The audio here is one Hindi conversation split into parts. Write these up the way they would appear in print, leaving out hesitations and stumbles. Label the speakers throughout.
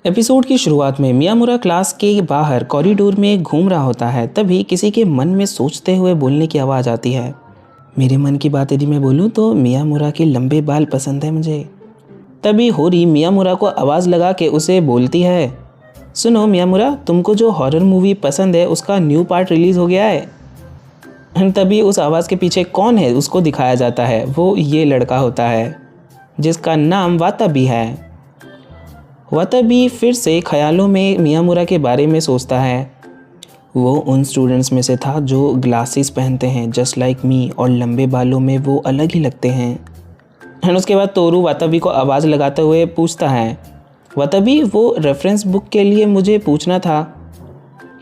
Speaker 1: एपिसोड की शुरुआत में मियामुरा क्लास के बाहर कॉरिडोर में घूम रहा होता है। तभी किसी के मन में सोचते हुए बोलने की आवाज़ आती है। मेरे मन की बात यदि मैं बोलूँ तो मियामुरा के लंबे बाल पसंद है मुझे। तभी होरी मियामुरा को आवाज़ लगा के उसे बोलती है, सुनो मियामुरा, तुमको जो हॉरर मूवी पसंद है उसका न्यू पार्ट रिलीज़ हो गया है। तभी उस आवाज़ के पीछे कौन है उसको दिखाया जाता है। वो ये लड़का होता है जिसका नाम वाताबी है। वाताबी फिर से ख्यालों में मियामुरा के बारे में सोचता है। वो उन स्टूडेंट्स में से था जो ग्लासेस पहनते हैं जस्ट लाइक मी, और लंबे बालों में वो अलग ही लगते हैं। एंड उसके बाद तोरू वाताबी को आवाज़ लगाते हुए पूछता है, वाताबी वो रेफरेंस बुक के लिए मुझे पूछना था।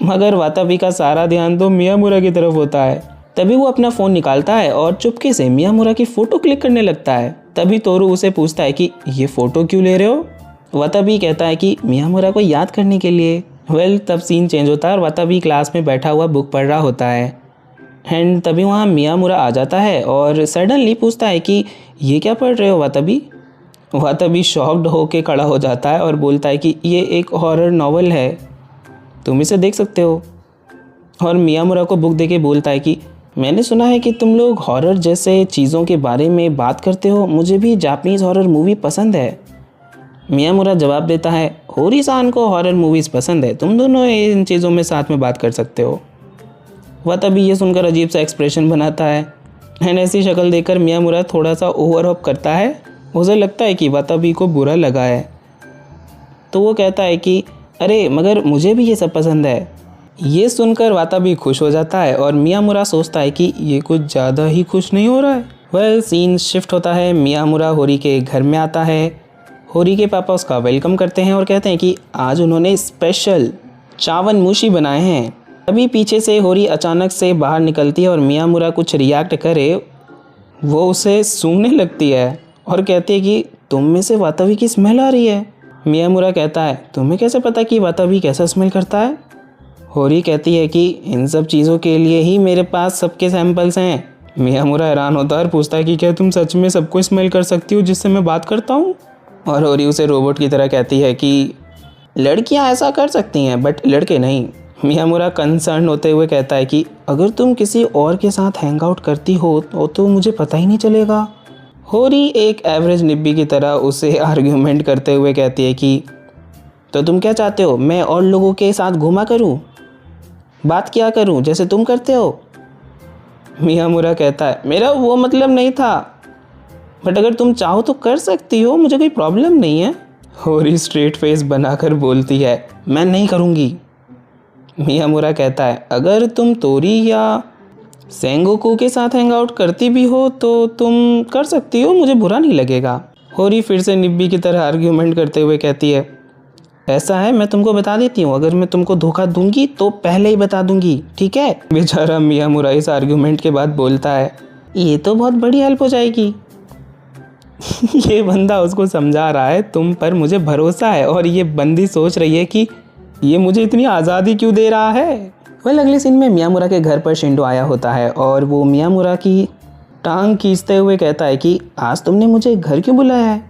Speaker 1: मगर वाताबी का सारा ध्यान तो मियामुरा की तरफ होता है। तभी वो अपना फ़ोन निकालता है और चुपके से मियामुरा की फ़ोटो क्लिक करने लगता है। तभी तोरू उसे पूछता है कि ये फ़ोटो क्यों ले रहे हो। वाताबी कहता है कि मियामुरा को याद करने के लिए। तब सीन चेंज होता है और वाताबी क्लास में बैठा हुआ बुक पढ़ रहा होता है। एंड तभी वहाँ मियामुरा आ जाता है और सडनली पूछता है कि ये क्या पढ़ रहे हो वाताबी। वाताबी शॉक्ड होके खड़ा हो जाता है और बोलता है कि ये एक हॉरर नॉवल है, तुम इसे देख सकते हो। और मियामुरा को बुक देके बोलता है कि मैंने सुना है कि तुम लोग हॉरर जैसे चीज़ों के बारे में बात करते हो, मुझे भी जापानीज़ हॉरर मूवी पसंद है। मियामुरा जवाब देता है, होरी-सान को हॉरर मूवीज़ पसंद है, तुम दोनों इन चीज़ों में साथ में बात कर सकते हो। वाताबी ये सुनकर अजीब सा एक्सप्रेशन बनाता है। एंड ऐसी शक्ल देखकर मियामुरा थोड़ा सा ओवरहॉप करता है। उसे लगता है कि वाताबी को बुरा लगा है, तो वो कहता है कि अरे मगर मुझे भी ये सब पसंद है। ये सुनकर वाताबी खुश हो जाता है और मियामुरा सोचता है कि ये कुछ ज़्यादा ही खुश नहीं हो रहा है। सीन शिफ्ट होता है। मियामुरा होरी के घर में आता है। होरी के पापा उसका वेलकम करते हैं और कहते हैं कि आज उन्होंने स्पेशल चावन मुशी बनाए हैं। तभी पीछे से होरी अचानक से बाहर निकलती है और मियामुरा कुछ रिएक्ट करे वो उसे सूंघने लगती है और कहती है कि तुम में से वाताबी की स्मेल आ रही है। मियामुरा कहता है, तुम्हें कैसे पता कि वाताबी कैसा स्मेल करता है। होरी कहती है कि इन सब चीज़ों के लिए ही मेरे पास सबके सैंपल्स हैं। मियामुरा हैरान होता है और पूछता है कि क्या तुम सच में सबको स्मेल कर सकती हो जिससे मैं बात करता हूँ। और होरी उसे रोबोट की तरह कहती है कि लड़कियां ऐसा कर सकती हैं बट लड़के नहीं। मियामुरा कंसर्न होते हुए कहता है कि अगर तुम किसी और के साथ हैंग आउट करती हो तो मुझे पता ही नहीं चलेगा। होरी एक एवरेज निब्बी की तरह उसे आर्ग्यूमेंट करते हुए कहती है कि तो तुम क्या चाहते हो, मैं और लोगों के साथ घूमा करूं, बात क्या करूं जैसे तुम करते हो। मियामुरा कहता है, मेरा वो मतलब नहीं था, बट अगर तुम चाहो तो कर सकती हो, मुझे कोई प्रॉब्लम नहीं है। होरी स्ट्रेट फेस बनाकर बोलती है, मैं नहीं करूँगी। मियामुरा कहता है, अगर तुम तोरी या सेंगोकू के साथ हैंग आउट करती भी हो तो तुम कर सकती हो, मुझे बुरा नहीं लगेगा। होरी फिर से निब्बी की तरह आर्ग्यूमेंट करते हुए कहती है, ऐसा है मैं तुमको बता देती हूँ, अगर मैं तुमको धोखा दूंगी तो पहले ही बता दूंगी, ठीक है। बेचारा मियामुरा इस आर्ग्यूमेंट के बाद बोलता है, ये तो बहुत बड़ी हेल्प हो जाएगी। ये बंदा उसको समझा रहा है तुम पर मुझे भरोसा है, और ये बंदी सोच रही है कि ये मुझे इतनी आज़ादी क्यों दे रहा है। अगले सीन में मियामुरा के घर पर शिंडो आया होता है और वो मियामुरा की टांग खींचते हुए कहता है कि आज तुमने मुझे घर क्यों बुलाया है,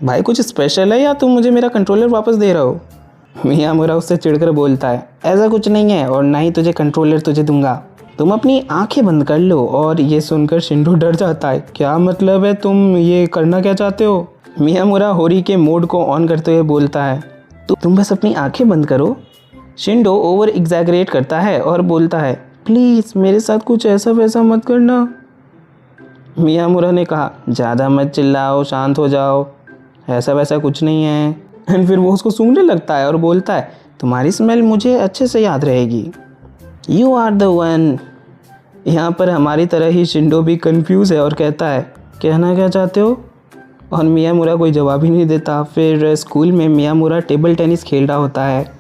Speaker 1: भाई कुछ स्पेशल है या तुम मुझे मेरा कंट्रोलर वापस दे रहे हो। मियामुरा उससे चिढ़कर बोलता है, ऐसा कुछ नहीं है और ना ही तुझे कंट्रोलर तुझे दूंगा, तुम अपनी आंखें बंद कर लो। और ये सुनकर शिंडो डर जाता है, क्या मतलब है, तुम ये करना क्या चाहते हो। मियामुरा होरी के मोड को ऑन करते हुए बोलता है, तो तुम बस अपनी आंखें बंद करो। शिंडो ओवर एग्जैगरेट करता है और बोलता है, प्लीज़ मेरे साथ कुछ ऐसा वैसा मत करना। मियामुरा ने कहा, ज़्यादा मत चिल्लाओ, शांत हो जाओ, ऐसा वैसा कुछ नहीं है। एंड फिर वो उसको सूंघने लगता है और बोलता है, तुम्हारी स्मेल मुझे अच्छे से याद रहेगी, यू आर द वन। यहाँ पर हमारी तरह ही शिंडो भी कंफ्यूज है और कहता है, कहना क्या चाहते हो। और मियामुरा कोई जवाब ही नहीं देता। फिर स्कूल में मियामुरा टेबल टेनिस खेल रहा होता है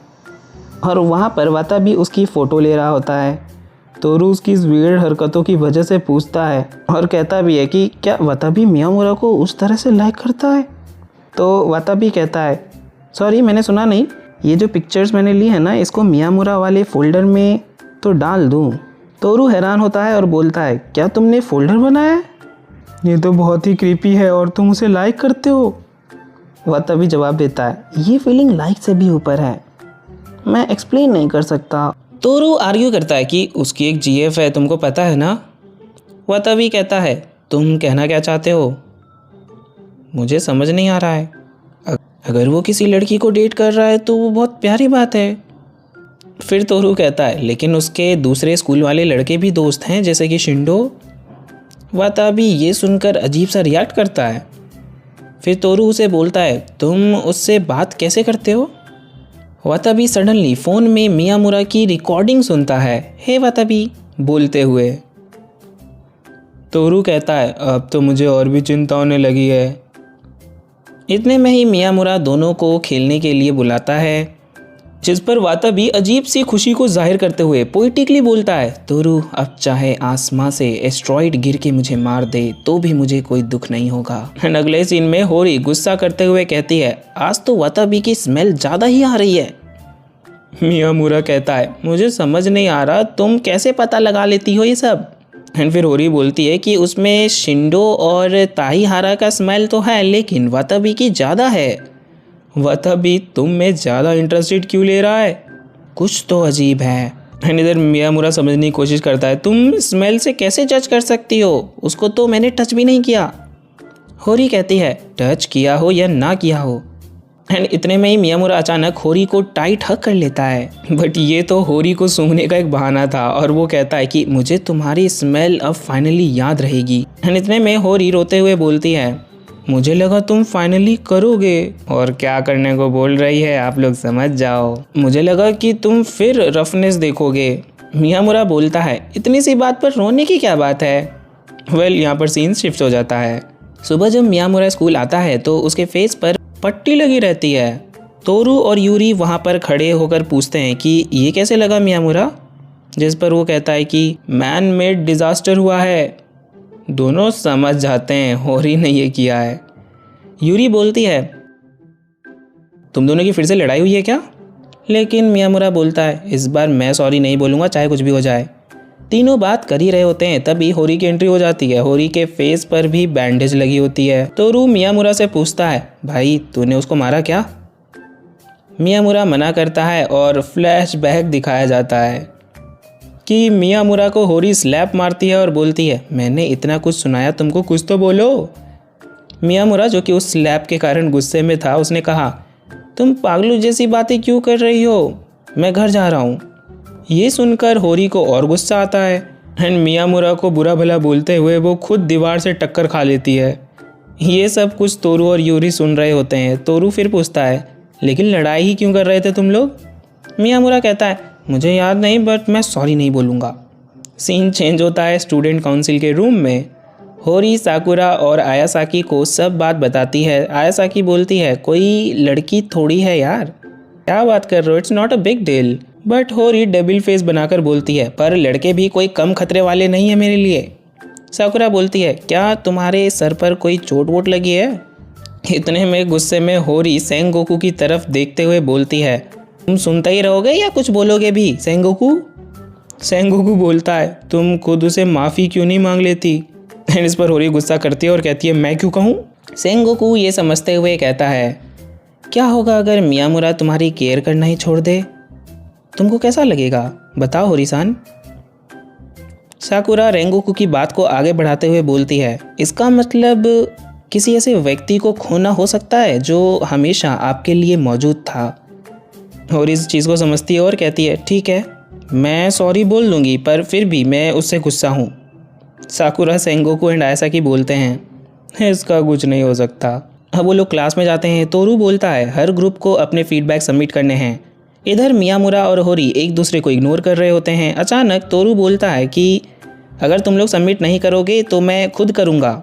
Speaker 1: और वहाँ पर वाताबी उसकी फ़ोटो ले रहा होता है। तोरू उसकी इस वियर्ड हरकतों की वजह से पूछता है और कहता भी है कि क्या वाताबी मियामुरा को उस तरह से लाइक करता है। तो वाताबी कहता है, सॉरी मैंने सुना नहीं, ये जो पिक्चर्स मैंने ली है ना, इसको मियामुरा वाले फ़ोल्डर में तो डाल दूँ। तोरू हैरान होता है और बोलता है, क्या तुमने फ़ोल्डर बनाया है, ये तो बहुत ही क्रीपी है और तुम उसे लाइक करते हो। वह तभी जवाब देता है, ये फीलिंग लाइक से भी ऊपर है, मैं एक्सप्लेन नहीं कर सकता। तोरू आर्ग्यू करता है कि उसकी एक जीएफ है, तुमको पता है ना। वह तभी कहता है, तुम कहना क्या चाहते हो, मुझे समझ नहीं आ रहा है। अगर वो किसी लड़की को डेट कर रहा है तो वो बहुत प्यारी बात है। फिर तोरू कहता है, लेकिन उसके दूसरे स्कूल वाले लड़के भी दोस्त हैं, जैसे कि शिंडो। वाताबी ये सुनकर अजीब सा रिएक्ट करता है। फिर तोरू उसे बोलता है, तुम उससे बात कैसे करते हो। वाताबी सडनली फ़ोन में मियामुरा की रिकॉर्डिंग सुनता है, हे वाताबी बोलते हुए। तोरू कहता है, अब तो मुझे और भी चिंता होने लगी है। इतने में ही मियामुरा दोनों को खेलने के लिए बुलाता है, जिस पर वाताबी अजीब सी खुशी को जाहिर करते हुए पोइटिकली बोलता है, तोरू अब चाहे आसमां से एस्ट्रॉइड गिर के मुझे मार दे तो भी मुझे कोई दुख नहीं होगा। अगले सीन में होरी गुस्सा करते हुए कहती है, आज तो वाताबी की स्मेल ज़्यादा ही आ रही है। मियामुरा कहता है, मुझे समझ नहीं आ रहा तुम कैसे पता लगा लेती हो ये सब। एंड फिर होरी बोलती है कि उसमें शिंडो और ताहीहारा का स्मेल तो है, लेकिन वाताबी की ज़्यादा है। वाताबी तुम में ज़्यादा इंटरेस्टेड क्यों ले रहा है, कुछ तो अजीब है। एंड इधर मियामुरा समझने की कोशिश करता है, तुम स्मेल से कैसे जज कर सकती हो, उसको तो मैंने टच भी नहीं किया। होरी कहती है, टच किया हो या ना किया हो। एंड इतने में ही मियामुरा अचानक होरी को टाइट हक कर लेता है, बट ये तो होरी को सूंघने का एक बहाना था, और वो कहता है कि मुझे तुम्हारी स्मेल अब फाइनली याद रहेगी। एंड इतने में होरी रोते हुए बोलती है, मुझे लगा तुम फाइनली करोगे, और क्या करने को बोल रही है आप लोग समझ जाओ, मुझे लगा कि तुम फिर रफनेस देखोगे। मियामुरा बोलता है, इतनी सी बात पर रोने की क्या बात है। यहाँ पर सीन शिफ्ट हो जाता है। सुबह जब मियामुरा स्कूल आता है तो उसके फेस पर पट्टी लगी रहती है। तोरू और यूरी वहाँ पर खड़े होकर पूछते हैं कि ये कैसे लगा मियामुरा, जिस पर वो कहता है कि मैन मेड डिज़ास्टर हुआ है। दोनों समझ जाते हैं होरी ने ये किया है। यूरी बोलती है, तुम दोनों की फिर से लड़ाई हुई है क्या। लेकिन मियामुरा बोलता है, इस बार मैं सॉरी नहीं बोलूँगा, चाहे कुछ भी हो जाए। तीनों बात कर ही रहे होते हैं, तभी होरी की एंट्री हो जाती है। होरी के फेस पर भी बैंडेज लगी होती है। तोरू मियामुरा से पूछता है, भाई तूने उसको मारा क्या। मियामुरा मना करता है और फ्लैशबैक दिखाया जाता है कि मियामुरा को होरी स्लैप मारती है और बोलती है, मैंने इतना कुछ सुनाया तुमको, कुछ तो बोलो। मियामुरा जो कि उस स्लैप के कारण गुस्से में था, उसने कहा, तुम पागलों जैसी बातें क्यों कर रही हो, मैं घर जा रहा हूँ। ये सुनकर होरी को और गुस्सा आता है एंड मियामुरा को बुरा भला बोलते हुए वो खुद दीवार से टक्कर खा लेती है। ये सब कुछ तोरू और यूरी सुन रहे होते हैं। तोरू फिर पूछता है, लेकिन लड़ाई ही क्यों कर रहे थे तुम लोग। मियामुरा कहता है, मुझे याद नहीं, बट मैं सॉरी नहीं बोलूँगा। सीन चेंज होता है स्टूडेंट काउंसिल के रूम में। होरी साकुरा और आयासाकी को सब बात बताती है। आयासाकी बोलती है, कोई लड़की थोड़ी है यार, क्या बात कर रहे हो, it's not a big deal. But होरी डेबिल फेस बनाकर बोलती है, पर लड़के भी कोई कम खतरे वाले नहीं है मेरे लिए। साकुरा बोलती है, क्या तुम्हारे सर पर कोई चोट वोट लगी है। इतने में गुस्से में होरी सेंगोकू की तरफ देखते हुए बोलती है, तुम सुनते ही रहोगे या कुछ बोलोगे भी सेंगोकू। सेंगोकू बोलता है, तुम खुद उसे माफ़ी क्यों नहीं मांग लेती। इस पर होरी गुस्सा करती है और कहती है, मैं क्यों कहूँ। सेंगोकू ये समझते हुए कहता है, क्या होगा अगर मियामुरा तुम्हारी केयर करना ही छोड़ दे, तुमको कैसा लगेगा, बताओ होरी-सान। साकुरा रेंगोकू की बात को आगे बढ़ाते हुए बोलती है, इसका मतलब किसी ऐसे व्यक्ति को खोना हो सकता है जो हमेशा आपके लिए मौजूद था। होरी इस चीज़ को समझती है और कहती है, ठीक है मैं सॉरी बोल दूँगी, पर फिर भी मैं उससे गुस्सा हूँ। साकुरा सेंगोकू एंड आयासाकी बोलते हैं, इसका कुछ नहीं हो सकता। अब वो लोग क्लास में जाते हैं। तोरू बोलता है, हर ग्रुप को अपने फीडबैक सबमिट करने हैं। इधर मियामुरा और होरी एक दूसरे को इग्नोर कर रहे होते हैं। अचानक तोरू बोलता है कि अगर तुम लोग सबमिट नहीं करोगे तो मैं खुद करूँगा।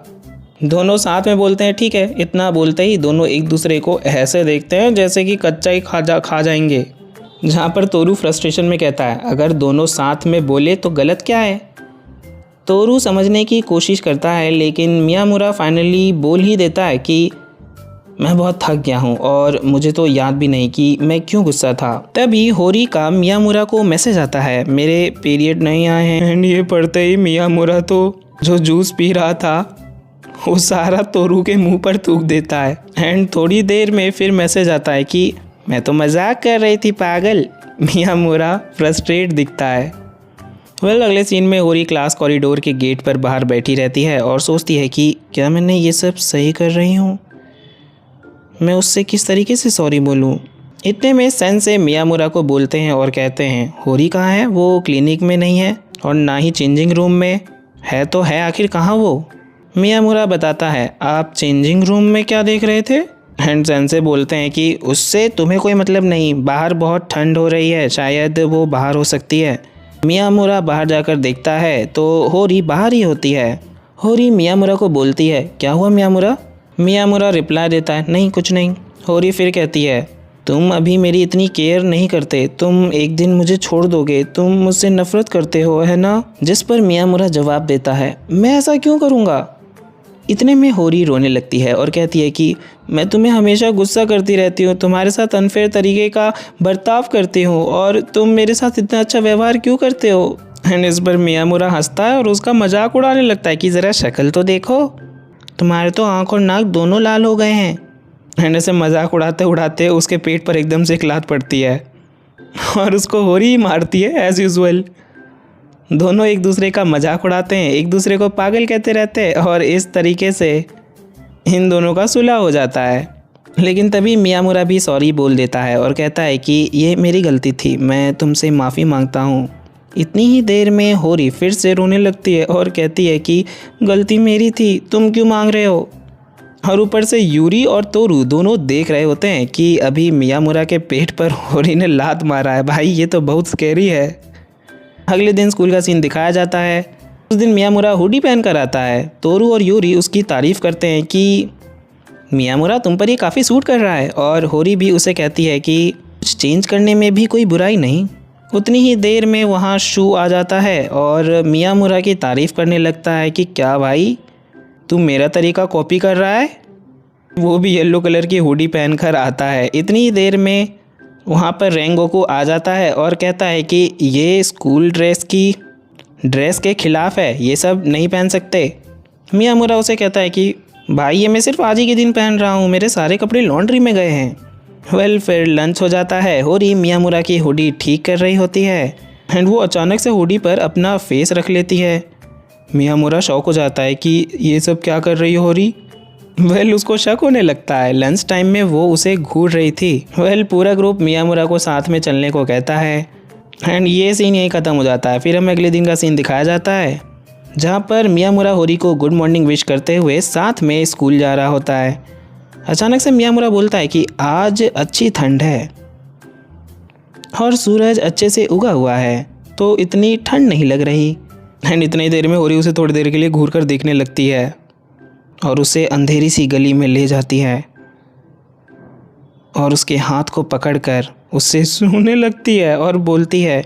Speaker 1: दोनों साथ में बोलते हैं, ठीक है। इतना बोलते ही दोनों एक दूसरे को ऐसे देखते हैं जैसे कि कच्चा ही खा जाएंगे। जहाँ पर तोरू फ्रस्ट्रेशन में कहता है, अगर दोनों साथ में बोले तो गलत क्या है। तोरू समझने की कोशिश करता है, लेकिन मियामुरा फाइनली बोल ही देता है कि मैं बहुत थक गया हूँ और मुझे तो याद भी नहीं कि मैं क्यों गुस्सा था। तभी होरी का मियामुरा को मैसेज आता है, मेरे पीरियड नहीं आए हैं। एंड ये पढ़ते ही मियामुरा तो जो जूस पी रहा था वो सारा तोरू के मुंह पर थूक देता है। एंड थोड़ी देर में फिर मैसेज आता है कि मैं तो मजाक कर रही थी पागल। मियामुरा फ्रस्ट्रेट दिखता है। अगले सीन में होरी क्लास कॉरिडोर के गेट पर बाहर बैठी रहती है और सोचती है कि क्या मैंने ये सब सही कर रही हूँ, मैं उससे किस तरीके से सॉरी बोलूँ। इतने में सेंसे मियामुरा को बोलते हैं और कहते हैं होरी कहाँ है, वो क्लिनिक में नहीं है और ना ही चेंजिंग रूम में है, तो है आखिर कहाँ वो। मियामुरा बताता है आप चेंजिंग रूम में क्या देख रहे थे। एंड सेंसे बोलते हैं कि उससे तुम्हें कोई मतलब नहीं, बाहर बहुत ठंड हो रही है, शायद वो बाहर हो सकती है। मियामुरा बाहर जाकर देखता है तो होरी बाहर ही होती है। होरी मियामुरा को बोलती है क्या हुआ मियामुरा। मियामुरा रिप्लाई देता है नहीं कुछ नहीं। होरी फिर कहती है तुम अभी मेरी इतनी केयर नहीं करते, तुम एक दिन मुझे छोड़ दोगे, तुम मुझसे नफरत करते हो है ना। जिस पर मियामुरा जवाब देता है मैं ऐसा क्यों करूँगा। इतने में होरी रोने लगती है और कहती है कि मैं तुम्हें हमेशा गुस्सा करती रहती हूँ, तुम्हारे साथ अनफेयर तरीके का बर्ताव करती हूँ और तुम मेरे साथ इतना अच्छा व्यवहार क्यों करते हो। एंड इस पर मियामुरा हंसता है और उसका मजाक उड़ाने लगता है कि ज़रा शक्ल तो देखो, तुम्हारे तो आँख और नाक दोनों लाल हो गए हैं। एंड ऐसे मजाक उड़ाते उड़ाते उसके पेट पर एकदम से एक लात पड़ती है और उसको होरी ही मारती है एज़ यूजुअल। दोनों एक दूसरे का मजाक उड़ाते हैं, एक दूसरे को पागल कहते रहते हैं और इस तरीके से इन दोनों का सुलह हो जाता है। लेकिन तभी मियामुरा भी सॉरी बोल देता है और कहता है कि ये मेरी गलती थी, मैं तुमसे माफ़ी मांगता हूँ। इतनी ही देर में होरी फिर से रोने लगती है और कहती है कि गलती मेरी थी, तुम क्यों मांग रहे हो। और ऊपर से यूरी और तोरू दोनों देख रहे होते हैं कि अभी मियामुरा के पेट पर होरी ने लात मारा है। भाई ये तो बहुत स्कैरी है। अगले दिन स्कूल का सीन दिखाया जाता है। उस दिन मियामुरा हुडी पहन कर आता है। तोरू और यूरी उसकी तारीफ़ करते हैं कि मियामुरा तुम पर ये काफ़ी सूट कर रहा है, और होरी भी उसे कहती है कि कुछ चेंज करने में भी कोई बुराई नहीं। उतनी ही देर में वहाँ शू आ जाता है और मियामुरा की तारीफ़ करने लगता है कि क्या भाई तू मेरा तरीका कॉपी कर रहा है। वो भी येलो कलर की हुडी पहन कर आता है। इतनी ही देर में वहाँ पर रेंगोकू आ जाता है और कहता है कि ये स्कूल ड्रेस के ख़िलाफ़ है, ये सब नहीं पहन सकते। मियामुरा उसे कहता है कि भाई ये मैं सिर्फ आज ही के दिन पहन रहा हूँ, मेरे सारे कपड़े लॉन्ड्री में गए हैं। फिर लंच हो जाता है। होरी मियामुरा की हुडी ठीक कर रही होती है एंड वो अचानक से हुडी पर अपना फेस रख लेती है। मियामुरा शॉक हो जाता है कि ये सब क्या कर रही हो होरी। उसको शक होने लगता है। लंच टाइम में वो उसे घूर रही थी। पूरा ग्रुप मियामुरा को साथ में चलने को कहता है एंड ये सीन यहीं ख़त्म हो जाता है। फिर हमें अगले दिन का सीन दिखाया जाता है जहाँ पर मियामुरा होरी को गुड मॉर्निंग विश करते हुए साथ में स्कूल जा रहा होता है। अचानक से मियामुरा बोलता है कि आज अच्छी ठंड है और सूरज अच्छे से उगा हुआ है, तो इतनी ठंड नहीं लग रही। एंड इतनी देर में होरी उसे थोड़ी देर के लिए घूर कर देखने लगती है और उसे अंधेरी सी गली में ले जाती है और उसके हाथ को पकड़कर उससे छूने लगती है और बोलती है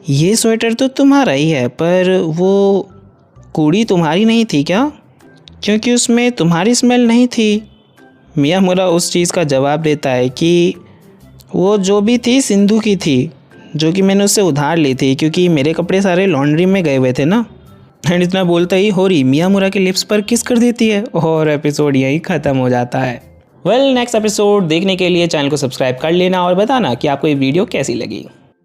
Speaker 1: ये स्वेटर तो तुम्हारा ही है, पर वो कूड़ी तुम्हारी नहीं थी क्या, क्योंकि उसमें तुम्हारी स्मेल नहीं थी। मियामुरा उस चीज़ का जवाब देता है कि वो जो भी थी सिंधु की थी, जो कि मैंने उससे उधार ली थी, क्योंकि मेरे कपड़े सारे लॉन्ड्री में गए हुए थे ना। एंड इतना बोलते ही होरी मियामुरा के लिप्स पर किस कर देती है और एपिसोड यही ख़त्म हो जाता है। नेक्स्ट एपिसोड देखने के लिए चैनल को सब्सक्राइब कर लेना और बताना कि आपको ये वीडियो कैसी लगी।